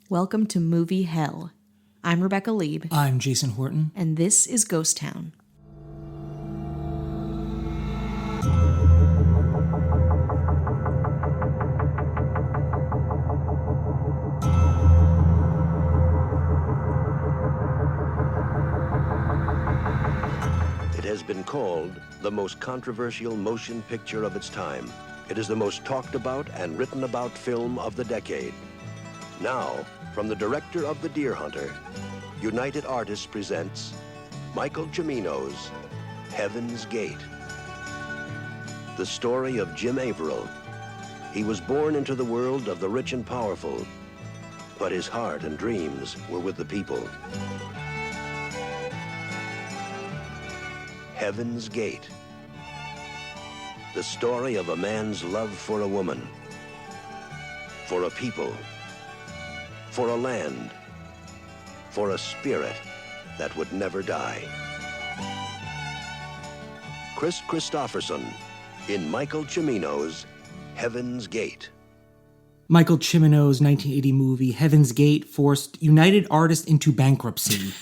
Welcome to Movie Hell. I'm Rebecca Lieb, I'm Jason Horton. and this is Ghost Town. It has been called the most controversial motion picture of its time. It is the most talked about and written about film of the decade. Now, from the director of The Deer Hunter, United Artists presents Michael Cimino's Heaven's Gate. The story of Jim Averill. He was born into the world of the rich and powerful, but his heart and dreams were with the people. Heaven's Gate. The story of a man's love for a woman, for a people, for a land, for a spirit that would never die. Chris Christopherson in Michael Cimino's Heaven's Gate. Michael Cimino's 1980 movie Heaven's Gate forced United Artists into bankruptcy.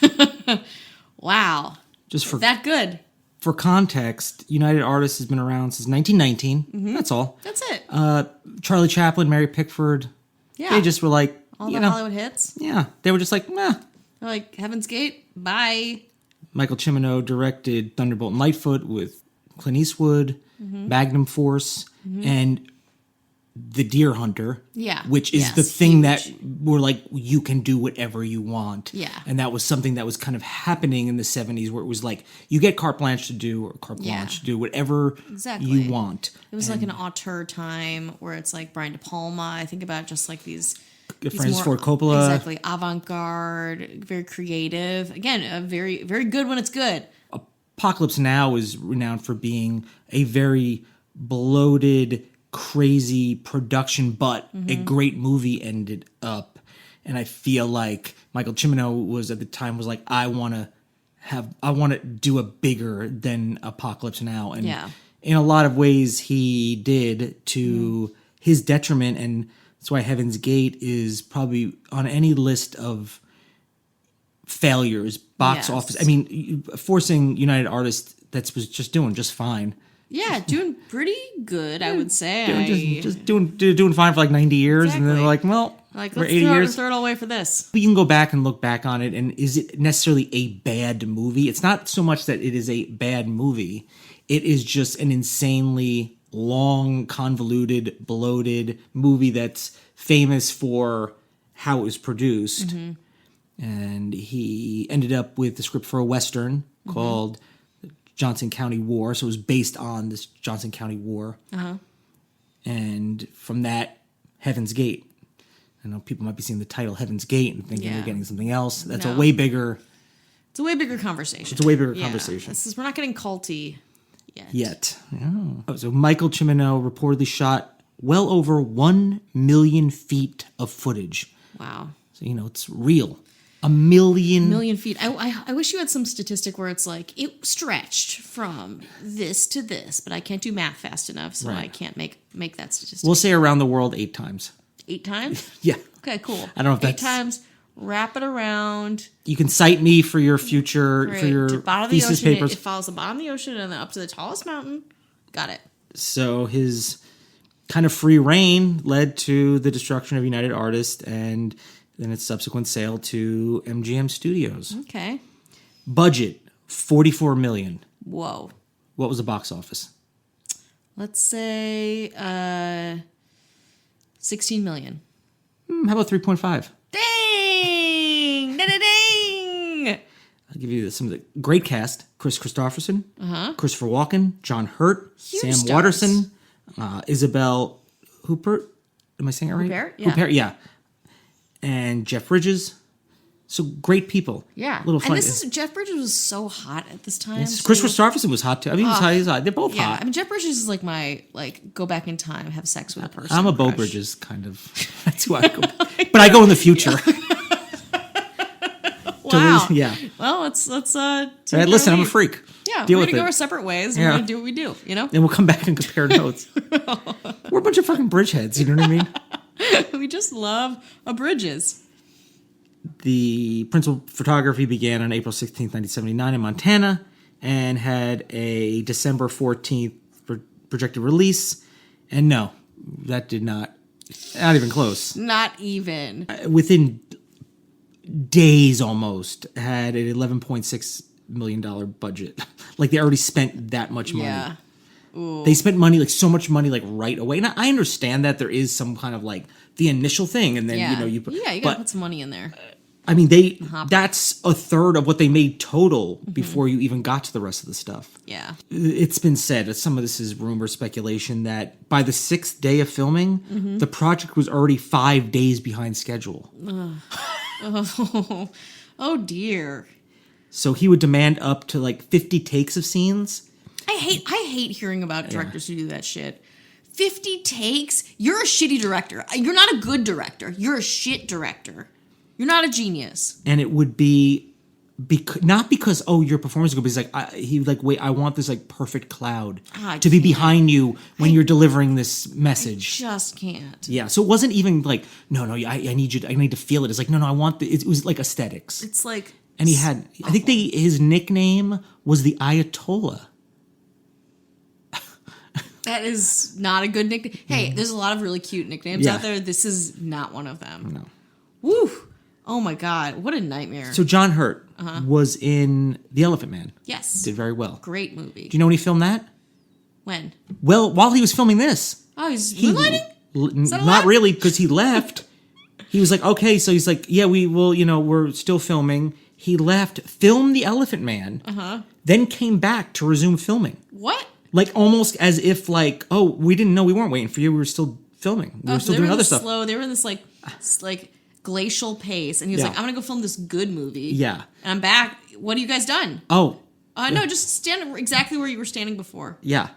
Wow. Just for That good. for context, United Artists has been around since 1919. That's all. That's it. Charlie Chaplin, Mary Pickford, Yeah. they just were like, All you the know, Hollywood hits. yeah, they were just like, nah. They're like, Heaven's Gate, bye. Michael Cimino directed Thunderbolt and Lightfoot with Clint Eastwood, Magnum Force, and The Deer Hunter. Yeah. Which is Yes, the thing huge. that we're like, you can do whatever you want. Yeah. And that was something that was kind of happening in the 70s where it was like, you get carte blanche to do whatever Exactly. you want. It was like an auteur time where it's like Brian De Palma. I think about just like these Francis more- Ford Coppola. Exactly. Avant-garde, very creative. Again, very, very good when it's good. Apocalypse Now is renowned for being a very bloated, crazy production, but a great movie ended up. And I feel like Michael Cimino was at the time was like, I want to do a bigger than Apocalypse Now. And Yeah. in a lot of ways he did to his detriment. And that's why Heaven's Gate is probably on any list of failures, box Yes. office. I mean, forcing United Artists that was just doing just fine. Yeah, doing pretty good, I would say. Just doing fine for like 90 years, and then they're like, well, Like, for let's 80 years. throw it all away for this. But you can go back and look back on it, and is it necessarily a bad movie? It's not so much that it is a bad movie. It is just an insanely long, convoluted, bloated movie that's famous for how it was produced. And he ended up with the script for a Western called Johnson County War. So it was based on this Johnson County War. And from that, Heaven's Gate. I know people might be seeing the title Heaven's Gate and thinking Yeah. they're getting something else. That's No. a way bigger It's a way bigger conversation. It's a way bigger conversation. We're not getting culty yet. yet. Oh, so Michael Cimino reportedly shot well over 1 million feet of footage. Wow. So, it's real. A million. Million feet. I wish you had some statistic where it's like it stretched from this to this, but I can't do math fast enough, so Right. I can't make that statistic. We'll say around the world 8 times. 8 times? Yeah. Okay, cool. I don't know if 8 that's- times. Wrap it around. You can cite me for your future, Right, for your to the bottom of the thesis ocean. papers. It follows the bottom of the ocean and then up to the tallest mountain. Got it. So his kind of free reign led to the destruction of United Artists and then its subsequent sale to MGM Studios. Okay. Budget, $44 million. Whoa. What was the box office? Let's say 16 million. How about 3.5? Dang! Ding! I'll give you some of the great cast: Chris Christopherson, Christopher Walken, John Hurt, Sam stars. Waterston, Isabel Huppert. Am I saying it right? Huppert, yeah. Huppert, yeah. And Jeff Bridges. So great people. Yeah. Little fun. And Jeff Bridges was so hot at this time. Yes, too. Chris Christopherson was hot too. I mean, he's hot. They're both Yeah. hot. I mean, Jeff Bridges is like my, go back in time, have sex with a person. I'm a Beau crush. Bridges kind of. That's who I go. But I go in the future. Wow. Yeah. Well, let's All right, listen, I'm a freak. Yeah, Deal we're with gonna go it. our separate ways. Yeah. We're gonna do what we do. And we'll come back and compare notes. We're a bunch of fucking bridgeheads. You know what I mean? We just love a Bridges. The principal photography began on April 16th, 1979 in Montana and had a December 14th projected release. And no, that did not even close. Not even. Within days almost had an $11.6 million budget. Like they already spent that much money. Yeah. They spent money, like so much money, like right away. And I understand that there is some kind of like the initial thing, and then Yeah. you put, you gotta put some money in there. I mean, that's a third of what they made total before you even got to the rest of the stuff. Yeah. It's been said that some of this is rumor speculation that by the 6th day of filming, the project was already 5 days behind schedule. Oh dear. So he would demand up to like 50 takes of scenes. I hate hearing about directors who do that shit. 50 takes? You're a shitty director. You're not a good director. You're a shit director. You're not a genius. And it would be not because your performance is good, but he's like, wait, I want this like perfect cloud to be behind you when you're delivering this message. Just can't. Yeah, so it wasn't even like, no, I need you. I need to feel it. It's like, no, I want it was like aesthetics. It's like, And he had, I think his nickname was the Ayatollah. that is not a good nickname. Hey, there's a lot of really cute nicknames Yeah. out there. This is not one of them. No. Woo. Oh my God. What a nightmare. So John Hurt was in The Elephant Man. Yes. Did very well. Great movie. Do you know when he filmed that? When? Well, while he was filming this. Oh, he's moonlighting? that a Not lot? really, because he left. He was like, okay, so he's like, yeah, we will, we're still filming. He left, filmed The Elephant Man, then came back to resume filming. What? Like almost as if like, oh, we didn't know, we weren't waiting for you. We were still filming. We were still doing other stuff. They were in this like glacial pace, and he was Yeah. like, "I'm gonna go film this good movie." Yeah. And I'm back. What have you guys done? Oh, No, just stand exactly where you were standing before. yeah.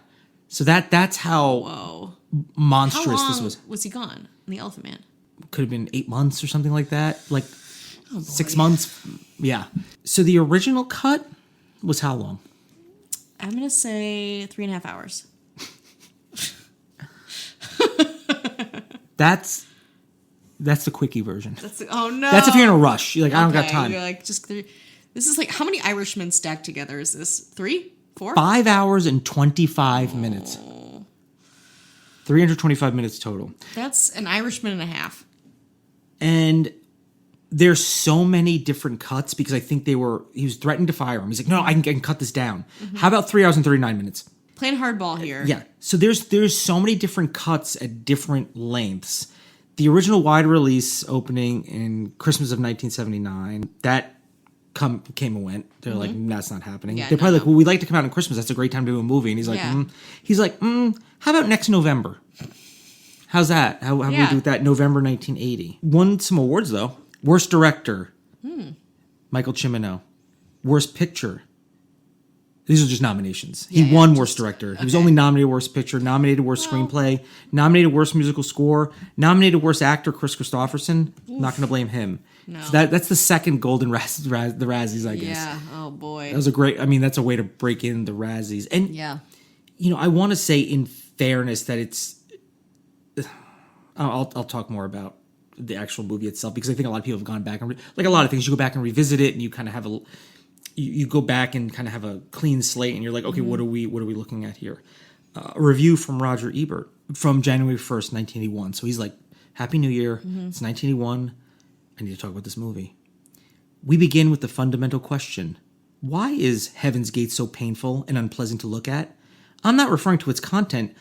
So that's how Whoa. How monstrous long this was. he gone? In The Elephant Man. Could have been 8 months or something like that. Like Oh, 6 months. Yeah. So the original cut was how long? I'm gonna say 3.5 hours. That's the quickie version. Oh no. That's if you're in a rush. You're like, I don't got Okay, time. You're like, this is like, how many Irishmen stacked together is this? 3? 4? 5 hours and 25 minutes. 325 minutes total. That's an Irishman and a half. And there's so many different cuts because I think he was threatening to fire him. He's like, no, I can cut this down. How about 3 hours and 39 minutes? Playing hardball here. Yeah. So there's so many different cuts at different lengths. The original wide release opening in Christmas of 1979, that came and went. They're like, that's not happening. Yeah, They're probably no. like, well, we'd like to come out on Christmas. That's a great time to do a movie. And he's like, Yeah. He's like, how about next November? How's that? How do we Yeah. do with that? November 1980. Won some awards though. Worst director, Michael Cimino. Worst picture. These are just nominations. He won Worst Director. He was only nominated Worst Picture, nominated Worst Screenplay, nominated Worst Musical Score, nominated Worst Actor, Chris Christopherson. Not going to blame him. No. So that's the second Golden the Razzies, I guess. Yeah. Oh boy. That was that's a way to break in the Razzies. And, Yeah. I want to say in fairness that it's, I'll talk more about the actual movie itself because I think a lot of people have gone back and like a lot of things, you go back and revisit it and you kind of have you go back and kind of have a clean slate and you're like, okay, what are we looking at here? A review from Roger Ebert from January 1st, 1981. So he's like, Happy New Year. It's 1981. I need to talk about this movie. We begin with the fundamental question. Why is Heaven's Gate so painful and unpleasant to look at? I'm not referring to its content,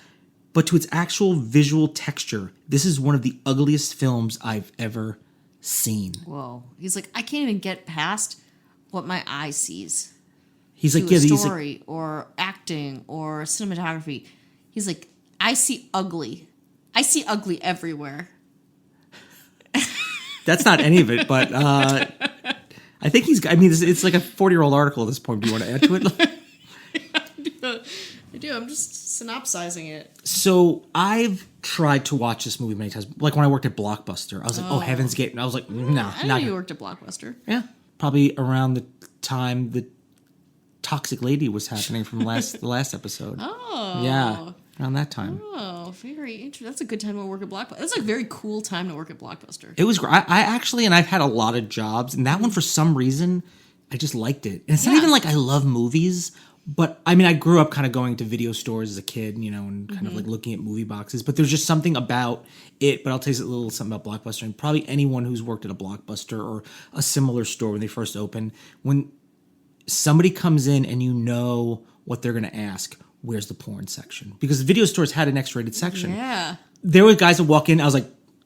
but to its actual visual texture. This is one of the ugliest films I've ever seen. Whoa. He's like, I can't even get past what my eye sees. He's like, To yeah, a he's like, story or acting or cinematography. He's like, I see ugly. I see ugly everywhere. that's not any of it, but I think it's like a 40-year-old article at this point. Do you want to add to it? I do. I'm just synopsizing it. So I've tried to watch this movie many times. Like when I worked at Blockbuster, I was like, oh, Heaven's Gate. And I was like, nah, I know you worked at Blockbuster. Yeah. Probably around the time the Toxic Lady was happening from the last episode. Oh. Yeah. around that time. Oh, very interesting. That's a good time to work at Blockbuster. That's a very cool time to work at Blockbuster. It was great. I actually, and I've had a lot of jobs, and that one for some reason, I just liked it. And it's not Yeah. even like I love movies, but I mean, I grew up kind of going to video stores as a kid, you know, and kind of like looking at movie boxes. But there's just something about it. But I'll tell you a little something about Blockbuster, and probably anyone who's worked at a Blockbuster or a similar store when they first open, when somebody comes in and you know what they're going to ask. Where's the porn section? Because video stores had an X-rated section. Yeah. There were guys that walk in. I was like,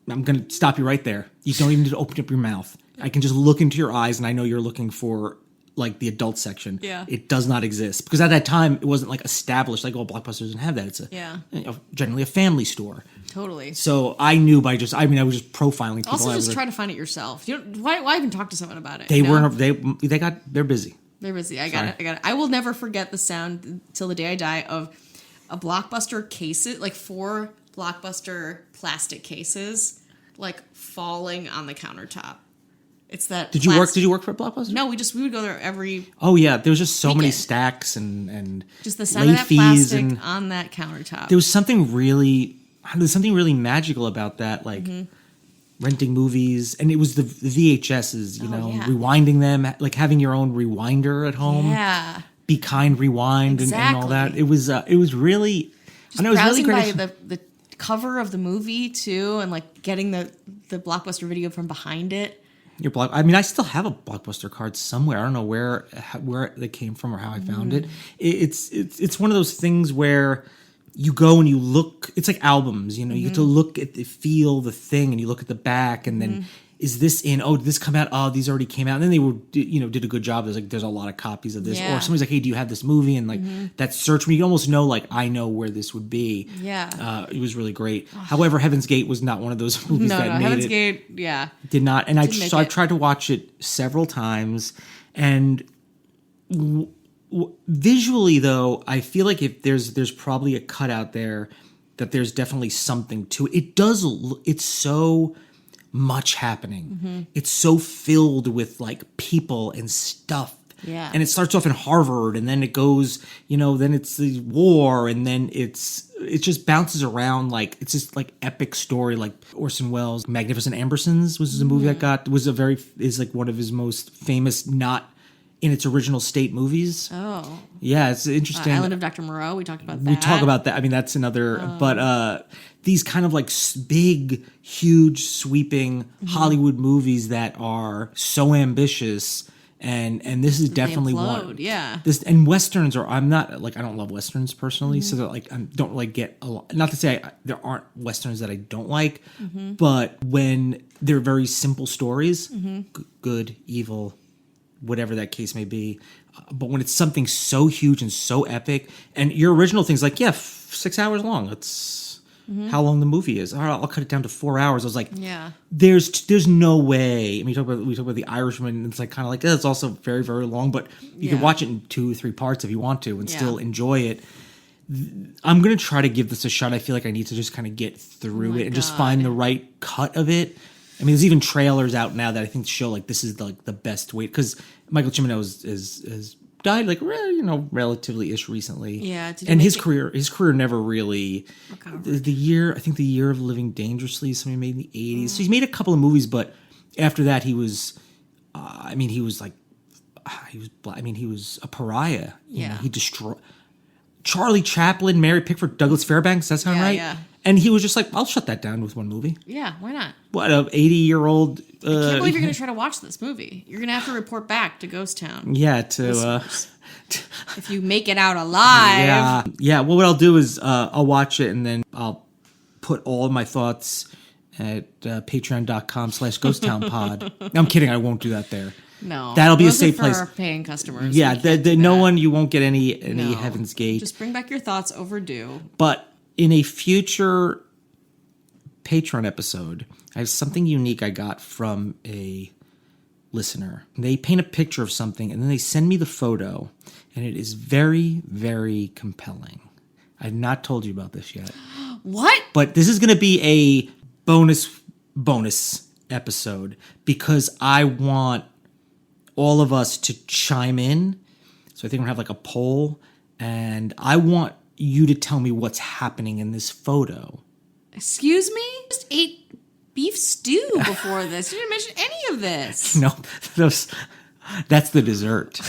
I'm going to stop you right there. You don't even need to open up your mouth. I can just look into your eyes, and I know you're looking for like the adult section. Yeah. It does not exist because at that time it wasn't like established. Like, oh, Blockbuster doesn't have that. It's generally a family store. Totally. So I knew by just, I was just profiling people. Also, I was just like, try to find it yourself. You don't, why even talk to someone about it? they you know? weren't. They're busy. They're busy. I got it. I will never forget the sound till the day I die of a Blockbuster cases, like 4 Blockbuster plastic cases, like falling on the countertop. It's that. Did you work for Blockbuster? No, we would go there every. Oh yeah, there was just so many Weekend. stacks and Just the sound of late that fees plastic and on that countertop. there was something really magical about that, like renting movies, and it was the VHSs, you know, yeah. rewinding them, like having your own rewinder at home. Yeah. Be Kind Rewind and all that. Exactly. It was really, I know it was really Browsing great. by the cover of the movie too, and like getting the Blockbuster video from behind it. I still have a Blockbuster card somewhere. I don't know where they came from or how I found it. It's one of those things where you go and you look. It's like albums, you know. You get to look at feel the thing, and you look at the back, and then is this in? Oh, did this come out? Oh, these already came out. And then they did a good job. There's a lot of copies of this, Yeah. or somebody's like, hey, do you have this movie? And like that search, when you almost know, like I know where this would be. Yeah. It was really great. However, Heaven's Gate was not one of those movies No, that made Heaven's it. Gate. Yeah. Did not, and Didn't make I it. tried to watch it several times, and visually though, I feel like if there's probably a cut out there that there's definitely something to it. It does. It's so much happening. It's so filled with like people and stuff. Yeah. And it starts off in Harvard, and then it goes, then it's the war, and then it just bounces around like it's just like epic story, like Orson Welles' Magnificent Ambersons was a movie that is like one of his most famous, not in its original state movies. Oh. Yeah, it's interesting. Island of Dr. Moreau. We talked about that. We talk about that. That's another, but these kind of like big, huge, sweeping Hollywood movies that are so ambitious. And this is definitely one. Yeah. This and westerns are. I'm not like I don't love westerns personally, so that like I don't like get a lot. Not to say there aren't westerns that I don't like, but when they're very simple stories, good, evil, whatever that case may be. But when it's something so huge and so epic, and your original thing's like 6 hours long. That's how long the movie is. All right, I'll cut it down to 4 hours. I was like, Yeah. There's no way. I mean, we talk about The Irishman, and it's like kind of like it's also very, very long, but you can Yeah. watch it in 2 or 3 parts if you want to, and Yeah. still enjoy it. I'm gonna try to give this a shot. I feel like I need to just kind of get through it and just find the right cut of it. I mean, there's even trailers out now that I think show like this is like the best way, because Michael Cimino has died like relatively ish recently. Yeah, did he and make his it- career never really. The year of Living Dangerously, something made in the 80s. So he's made a couple of movies, but after that he was, he was a pariah. You know, Yeah. he destroyed Charlie Chaplin, Mary Pickford, Douglas Fairbanks. That sound Yeah, right? yeah. And he was just like, I'll shut that down with one movie. Yeah. Why not? What, a 80-year-old? I can't believe you're going to try to watch this movie. You're going to have to report back to Ghost Town Yeah, to if you make it out alive. yeah. Well, what I'll do is I'll watch it, and then I'll put all of my thoughts at patreon.com/ghosttownpod. I'm kidding. I won't do that there. No, That'll be a those are safe for place. our paying customers. Yeah, We can't do no that. one. You won't get any No. Heaven's Gate. Just bring back your thoughts overdue. But in a future Patreon episode, I have something unique I got from a listener. They paint a picture of something, and then they send me the photo, and it is very, very compelling. I've not told you about this yet. What? But this is going to be a bonus episode, because I want all of us to chime in. So I think we're going to have like a poll, and I want you to tell me what's happening in this photo. Excuse me? Just ate beef stew before this. You didn't mention any of this. No, that's the dessert.